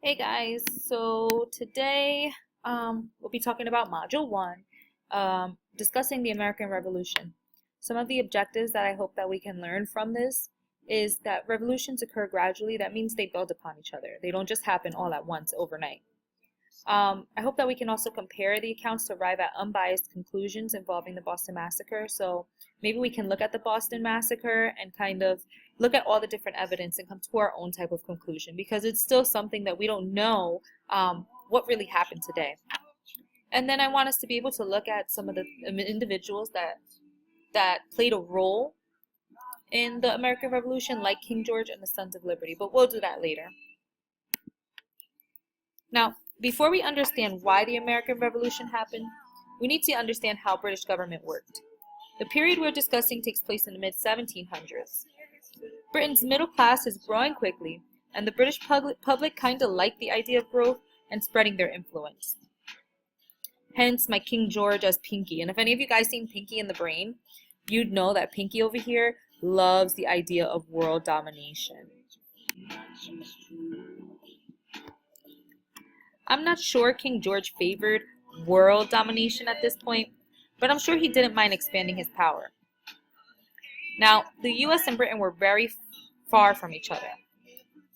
Hey guys, so today we'll be talking about Module 1, discussing the American Revolution. Some of the objectives that I hope that we can learn from this is that revolutions occur gradually. That means they build upon each other. They don't just happen all at once overnight. I hope that we can also compare the accounts to arrive at unbiased conclusions involving the Boston Massacre. So maybe we can look at the Boston Massacre and kind of look at all the different evidence and come to our own type of conclusion because it's still something that we don't know what really happened today. And then I want us to be able to look at some of the individuals that played a role in the American Revolution, like King George and the Sons of Liberty. But we'll do that later. Now, before we understand why the American Revolution happened, we need to understand how British government worked. The period we're discussing takes place in the mid-1700s. Britain's middle class is growing quickly, and the British public kind of liked the idea of growth and spreading their influence. Hence my King George as Pinky. And if any of you guys seen Pinky in the Brain, you'd know that Pinky over here loves the idea of world domination. I'm not sure King George favored world domination at this point, but I'm sure he didn't mind expanding his power. Now, the US and Britain were very far from each other.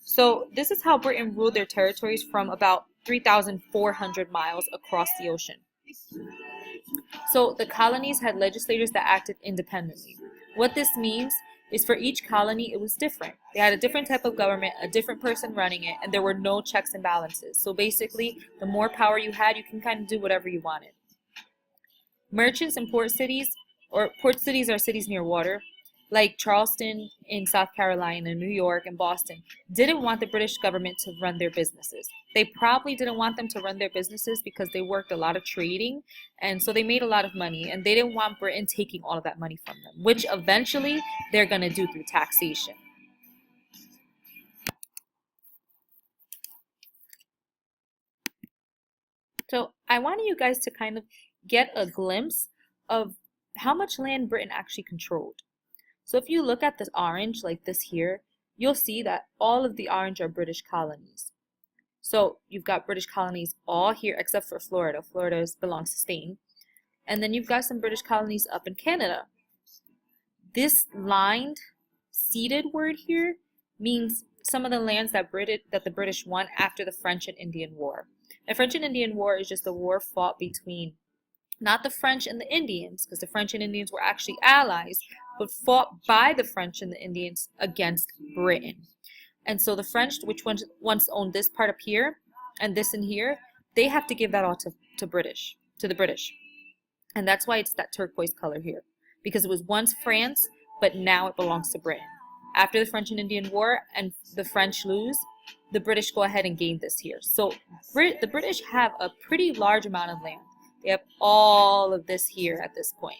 So this is how Britain ruled their territories from about 3,400 miles across the ocean. So the colonies had legislators that acted independently. What this means is for each colony it was different. They had a different type of government, a different person running it, and there were no checks and balances. So basically, the more power you had, you can kind of do whatever you wanted. Merchants in port cities are cities near water, like Charleston in South Carolina, New York, and Boston, didn't want the British government to run their businesses. They probably didn't want them to run their businesses because they worked a lot of trading, and so they made a lot of money, and they didn't want Britain taking all of that money from them, which eventually they're going to do through taxation. So I want you guys to kind of get a glimpse of how much land Britain actually controlled. So if you look at this orange like this here, you'll see that all of the orange are British colonies. So you've got British colonies all here except for Florida. Florida belongs to Spain. And then you've got some British colonies up in Canada. This lined, seeded word here means some of the lands that the British won after the French and Indian War. The French and Indian War is just a war fought between not the French and the Indians, because the French and Indians were actually allies, but fought by the French and the Indians against Britain. And so the French, which once owned this part up here and this in here, they have to give that all to the British. And that's why it's that turquoise color here, because it was once France, but now it belongs to Britain. After the French and Indian War and the French lose, the British go ahead and gain this here. So the British have a pretty large amount of land. They have all of this here at this point.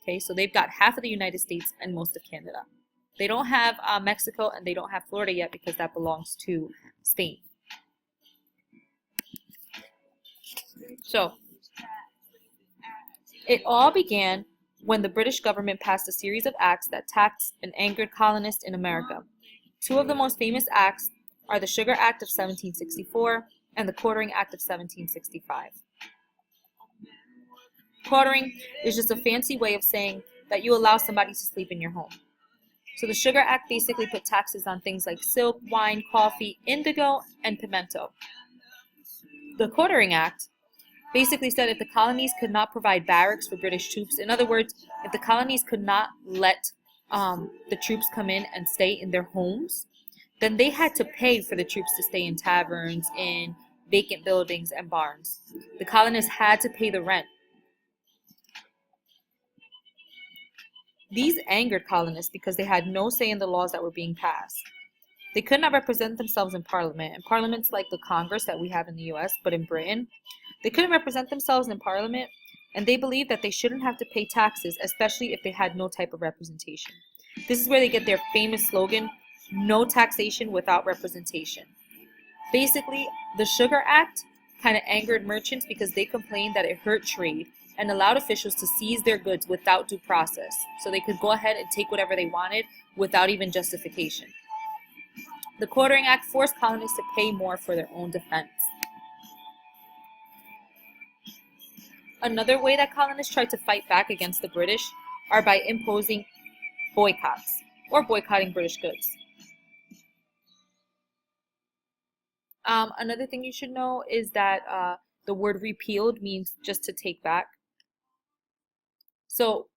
Okay, so they've got half of the United States and most of Canada. They don't have Mexico and they don't have Florida yet because that belongs to Spain. So it all began when the British government passed a series of acts that taxed and angered colonists in America. Two of the most famous acts are the Sugar Act of 1764 and the Quartering Act of 1765. Quartering is just a fancy way of saying that you allow somebody to sleep in your home. So the Sugar Act basically put taxes on things like silk, wine, coffee, indigo, and pimento. The Quartering Act basically said if the colonies could not provide barracks for British troops, in other words, if the colonies could not let the troops come in and stay in their homes, then they had to pay for the troops to stay in taverns, in vacant buildings, and barns. The colonists had to pay the rent. These angered colonists because they had no say in the laws that were being passed. They could not represent themselves in Parliament, and parliaments like the Congress that we have in the US, but in Britain, they couldn't represent themselves in Parliament, and they believed that they shouldn't have to pay taxes, especially if they had no type of representation. This is where they get their famous slogan, no taxation without representation. Basically, the Sugar Act kind of angered merchants because they complained that it hurt trade and allowed officials to seize their goods without due process, so they could go ahead and take whatever they wanted without even justification. The Quartering Act forced colonists to pay more for their own defense. Another way that colonists tried to fight back against the British are by imposing boycotts, or boycotting British goods. Another thing you should know is that the word repealed means just to take back. So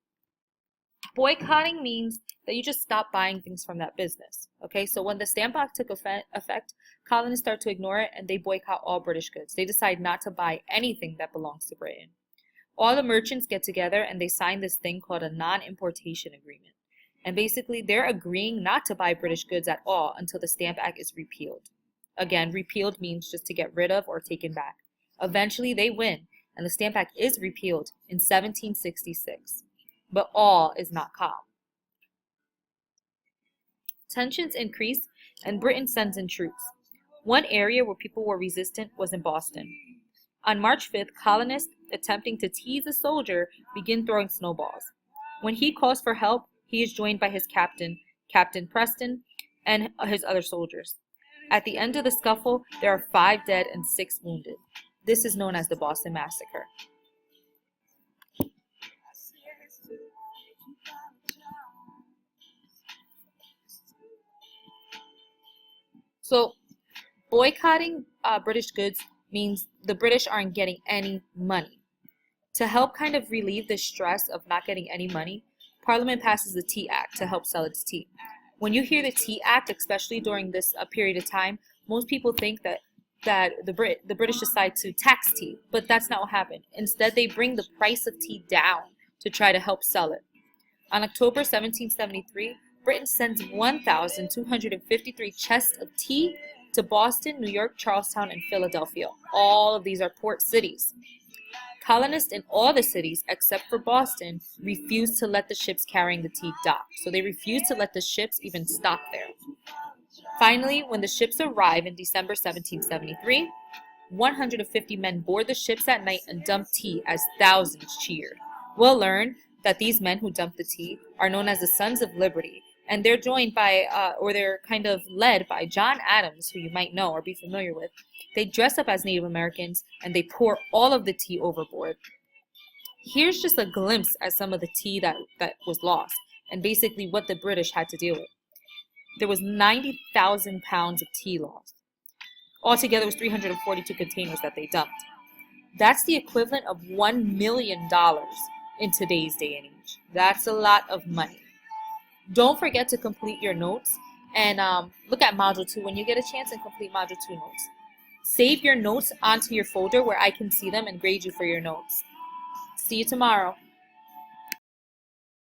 boycotting means that you just stop buying things from that business. Okay, so when the Stamp Act took effect, colonists start to ignore it and they boycott all British goods. They decide not to buy anything that belongs to Britain. All the merchants get together and they sign this thing called a non-importation agreement. And basically they're agreeing not to buy British goods at all until the Stamp Act is repealed. Again, repealed means just to get rid of or taken back. Eventually they win and the Stamp Act is repealed in 1766. But all is not calm. Tensions increase and Britain sends in troops. One area where people were resistant was in Boston. On March 5th, colonists attempting to tease a soldier begin throwing snowballs. When he calls for help, he is joined by his captain, Captain Preston, and his other soldiers. At the end of the scuffle, there are 5 dead and 6 wounded. This is known as the Boston Massacre. So, boycotting British goods means the British aren't getting any money. To help kind of relieve the stress of not getting any money, Parliament passes the Tea Act to help sell its tea. When you hear the Tea Act, especially during this period of time, most people think that the British decide to tax tea, but that's not what happened. Instead, they bring the price of tea down to try to help sell it. On October 1773, Britain sends 1,253 chests of tea to Boston, New York, Charlestown, and Philadelphia. All of these are port cities. Colonists in all the cities, except for Boston, refused to let the ships carrying the tea dock. So they refused to let the ships even stop there. Finally, when the ships arrive in December 1773, 150 men board the ships at night and dump tea as thousands cheered. We'll learn that these men who dumped the tea are known as the Sons of Liberty, and they're joined by, they're kind of led by John Adams, who you might know or be familiar with. They dress up as Native Americans and they pour all of the tea overboard. Here's just a glimpse at some of the tea that was lost and basically what the British had to deal with. There was 90,000 pounds of tea lost. Altogether, it was 342 containers that they dumped. That's the equivalent of $1 million in today's day and age. That's a lot of money. Don't forget to complete your notes and look at Module 2 when you get a chance and complete Module 2 notes. Save your notes onto your folder where I can see them and grade you for your notes. See you tomorrow.